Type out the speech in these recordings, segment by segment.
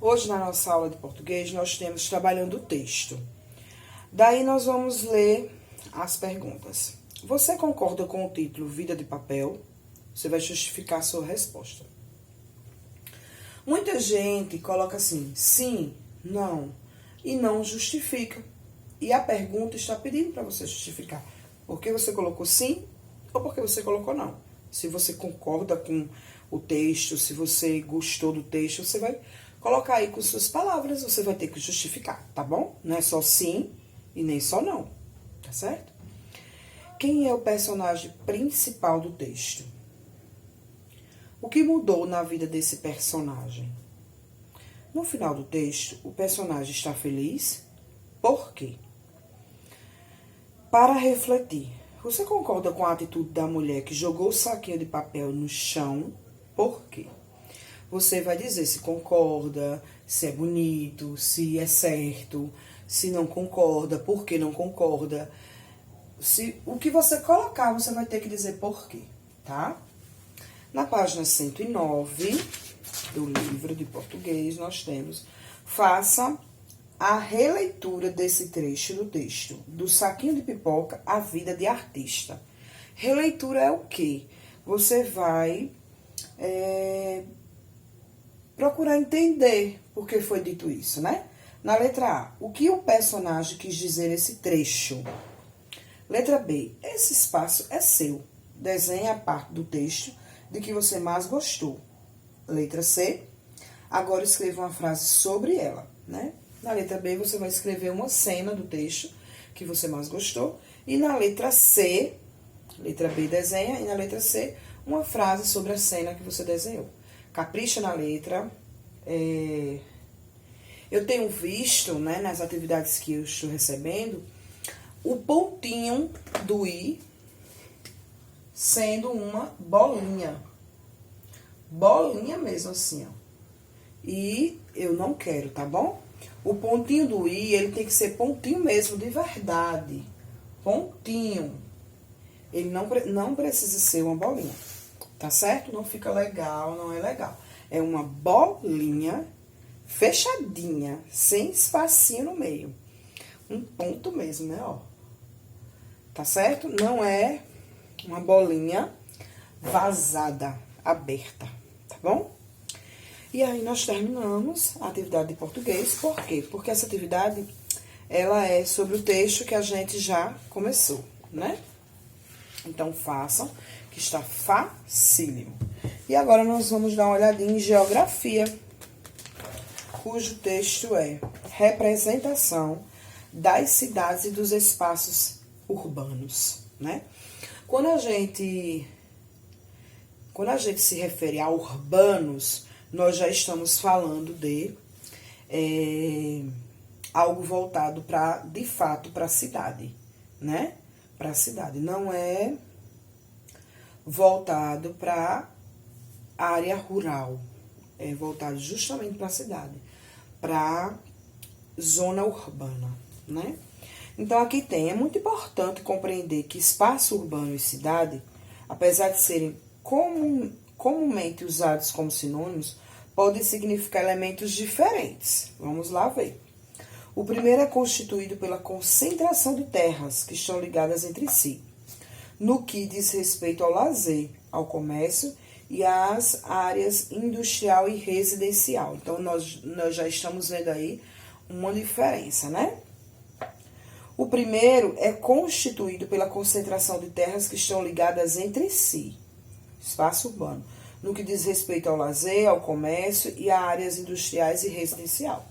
Hoje, na nossa aula de português, nós temos trabalhando o texto. Daí, nós vamos ler as perguntas. Você concorda com o título Vida de Papel? Você vai justificar a sua resposta. Muita gente coloca assim, sim, não, e não justifica. E a pergunta está pedindo para você justificar. Por que você colocou sim ou por que você colocou não? Se você concorda com o texto, se você gostou do texto, você vai colocar aí com suas palavras, você vai ter que justificar, tá bom? Não é só sim e nem só não, tá certo? Quem é o personagem principal do texto? O que mudou na vida desse personagem? No final do texto, o personagem está feliz? Por quê? Para refletir, você concorda com a atitude da mulher que jogou o saquinho de papel no chão? Por quê? Você vai dizer se concorda, se é bonito, se é certo, se não concorda, por que não concorda. O que você colocar, você vai ter que dizer por quê, tá? Na página 109 do livro de português, nós temos: faça a releitura desse trecho do texto, do saquinho de pipoca à vida de artista. Releitura é o quê? Você vai procurar entender por que foi dito isso, né? Na letra A, o que o personagem quis dizer nesse trecho? Letra B, esse espaço é seu. Desenhe a parte do texto de que você mais gostou. Letra C, agora escreva uma frase sobre ela, né? Na letra B, você vai escrever uma cena do texto que você mais gostou. E na letra C, letra B desenha, e na letra C, uma frase sobre a cena que você desenhou. Capricha na letra. Eu tenho visto, né, nas atividades que eu estou recebendo, o pontinho do I sendo uma bolinha. Bolinha mesmo, assim, ó. E eu não quero, tá bom? O pontinho do I, ele tem que ser pontinho mesmo, de verdade. Pontinho. Ele não precisa ser uma bolinha, tá certo? Não fica legal, não é legal. É uma bolinha fechadinha, sem espacinho no meio. Um ponto mesmo, né, ó. Tá certo? Não é uma bolinha vazada, aberta, tá bom? E aí, nós terminamos a atividade de português. Por quê? Porque essa atividade, ela é sobre o texto que a gente já começou, né? Então, façam, que está facílimo. E agora, nós vamos dar uma olhadinha em geografia, cujo texto é representação das cidades e dos espaços urbanos, né? Quando a gente se refere a urbanos, nós já estamos falando de algo voltado para, de fato, para a cidade, né? Para a cidade. Não é voltado para a área rural. É voltado justamente para a cidade, para zona urbana, né? Então, aqui é muito importante compreender que espaço urbano e cidade, apesar de serem comumente usados como sinônimos, podem significar elementos diferentes. Vamos lá ver. O primeiro é constituído pela concentração de terras que estão ligadas entre si, no que diz respeito ao lazer, ao comércio e às áreas industrial e residencial. Então, nós já estamos vendo aí uma diferença, né? O primeiro é constituído pela concentração de terras que estão ligadas entre si, espaço urbano, no que diz respeito ao lazer, ao comércio e a áreas industriais e residencial.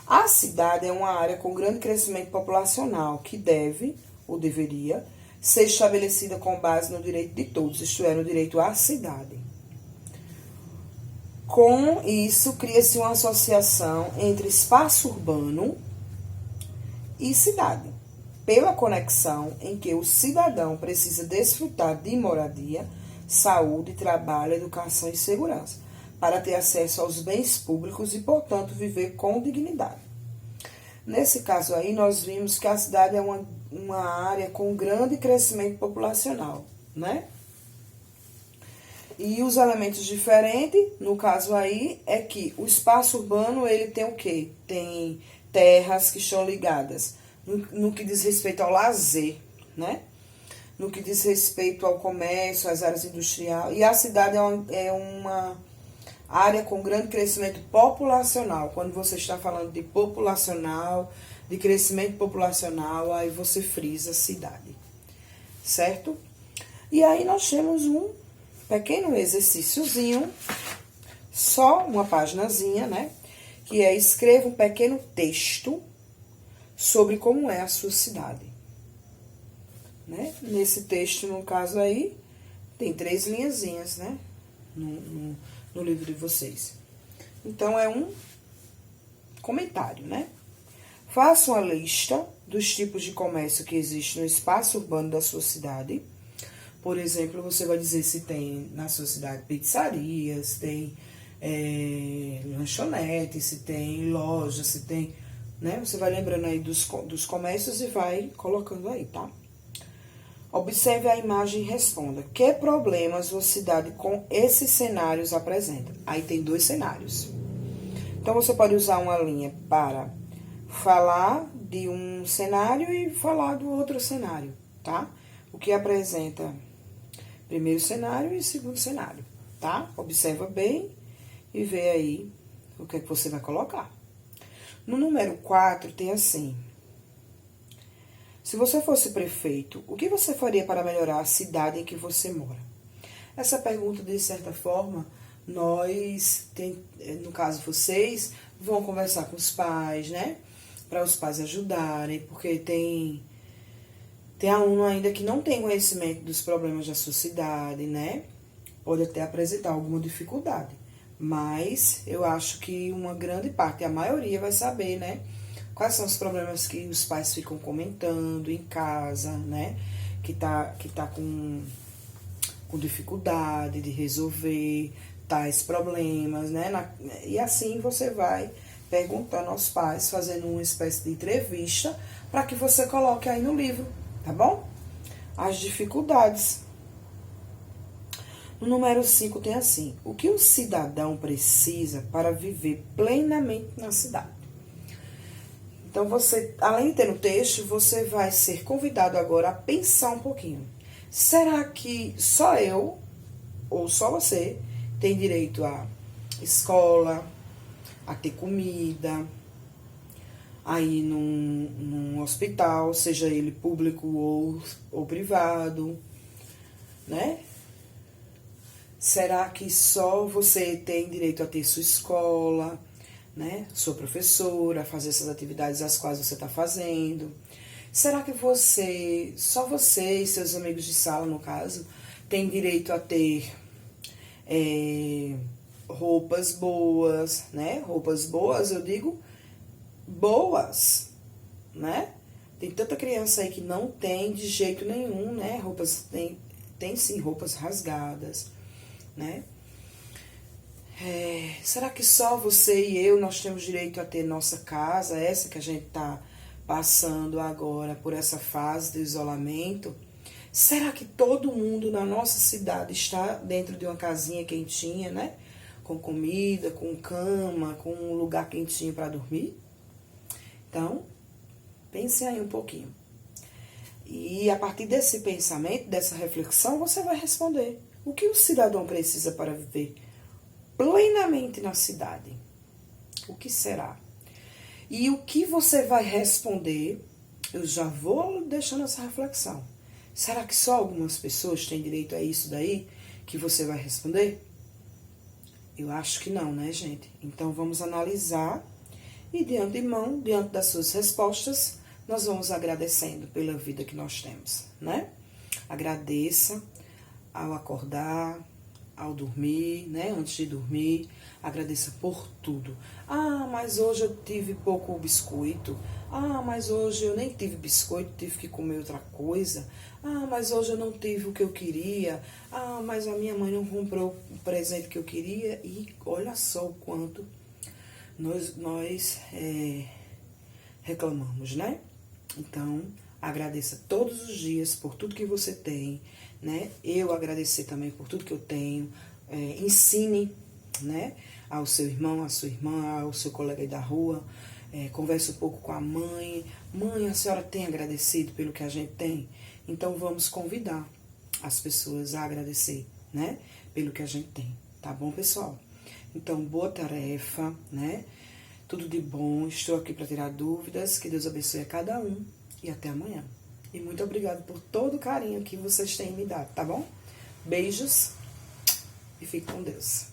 A cidade é uma área com grande crescimento populacional que deve, ou deveria, ser estabelecida com base no direito de todos, isto é, no direito à cidade. Com isso, cria-se uma associação entre espaço urbano e cidade, pela conexão em que o cidadão precisa desfrutar de moradia, saúde, trabalho, educação e segurança, para ter acesso aos bens públicos e, portanto, viver com dignidade. Nesse caso aí, nós vimos que a cidade é uma área com grande crescimento populacional, né? E os elementos diferentes, no caso aí, é que o espaço urbano, ele tem o quê? Tem terras que estão ligadas no que diz respeito ao lazer, né? No que diz respeito ao comércio, às áreas industriais. E a cidade é uma área com grande crescimento populacional. Quando você está falando de populacional, de crescimento populacional, aí você frisa cidade, certo? E aí nós temos um pequeno exercíciozinho, só uma paginazinha, né? Que é escreva um pequeno texto sobre como é a sua cidade. Né? Nesse texto, no caso aí, tem 3 linhazinhas, né? No livro de vocês. Então, é um comentário, né? Faça uma lista dos tipos de comércio que existe no espaço urbano da sua cidade. Por exemplo, você vai dizer se tem na sua cidade pizzarias, tem lanchonetes, se tem lojas, se tem... Né? Você vai lembrando aí dos comércios e vai colocando aí, tá? Observe a imagem e responda. Que problemas sua cidade com esses cenários apresenta? Aí tem 2 cenários. Então, você pode usar uma linha para falar de um cenário e falar do outro cenário, tá? O que apresenta primeiro cenário e segundo cenário, tá? Observa bem e vê aí o que é que você vai colocar. No número 4, tem assim... Se você fosse prefeito, o que você faria para melhorar a cidade em que você mora? Essa pergunta, de certa forma, no caso vocês, vão conversar com os pais, né? Para os pais ajudarem, porque tem aluno ainda que não tem conhecimento dos problemas da sua cidade, né? Pode até apresentar alguma dificuldade, mas eu acho que uma grande parte, a maioria vai saber, né? Quais são os problemas que os pais ficam comentando em casa, né? Que tá com dificuldade de resolver tais problemas, né? E assim você vai perguntando aos pais, fazendo uma espécie de entrevista, para que você coloque aí no livro, tá bom? As dificuldades. No número 5 tem assim: o que o cidadão precisa para viver plenamente na cidade? Então, você, além de ter no texto, você vai ser convidado agora a pensar um pouquinho. Será que só eu, ou só você, tem direito a escola, a ter comida, a ir num hospital, seja ele público ou privado, né? Será que só você tem direito a ter sua escola, né? Sua professora, fazer essas atividades as quais você está fazendo? Será que só você e seus amigos de sala, no caso, tem direito a ter roupas boas, né? Roupas boas, eu digo boas, né? Tem tanta criança aí que não tem de jeito nenhum, né? Tem sim roupas rasgadas, né? Será que só você e eu nós temos direito a ter nossa casa, essa que a gente está passando agora por essa fase de isolamento? Será que todo mundo na nossa cidade está dentro de uma casinha quentinha, né? Com comida, com cama, com um lugar quentinho para dormir? Então, pense aí um pouquinho. E a partir desse pensamento, dessa reflexão, você vai responder. O que o cidadão precisa para viver plenamente na cidade? O que será? E o que você vai responder, eu já vou deixando essa reflexão. Será que só algumas pessoas têm direito a isso daí que você vai responder? Eu acho que não, né, gente? Então, vamos analisar e, de antemão, diante das suas respostas, nós vamos agradecendo pela vida que nós temos, né? Agradeça ao acordar, ao dormir, né? Antes de dormir, agradeça por tudo. Ah, mas hoje eu tive pouco biscoito. Ah, mas hoje eu nem tive biscoito, tive que comer outra coisa. Ah, mas hoje eu não tive o que eu queria. Ah, mas a minha mãe não comprou o presente que eu queria. E olha só o quanto nós reclamamos, né? Então, agradeça todos os dias por tudo que você tem, né? Eu agradecer também por tudo que eu tenho. ensine, né, ao seu irmão, à sua irmã, ao seu colega aí da rua, converse um pouco com a mãe. Mãe, a senhora tem agradecido pelo que a gente tem? Então vamos convidar as pessoas a agradecer, né, pelo que a gente tem, tá bom, pessoal? Então, boa tarefa, né? Tudo de bom, estou aqui para tirar dúvidas, que Deus abençoe a cada um e até amanhã. E muito obrigada por todo o carinho que vocês têm me dado, tá bom? Beijos e fique com Deus.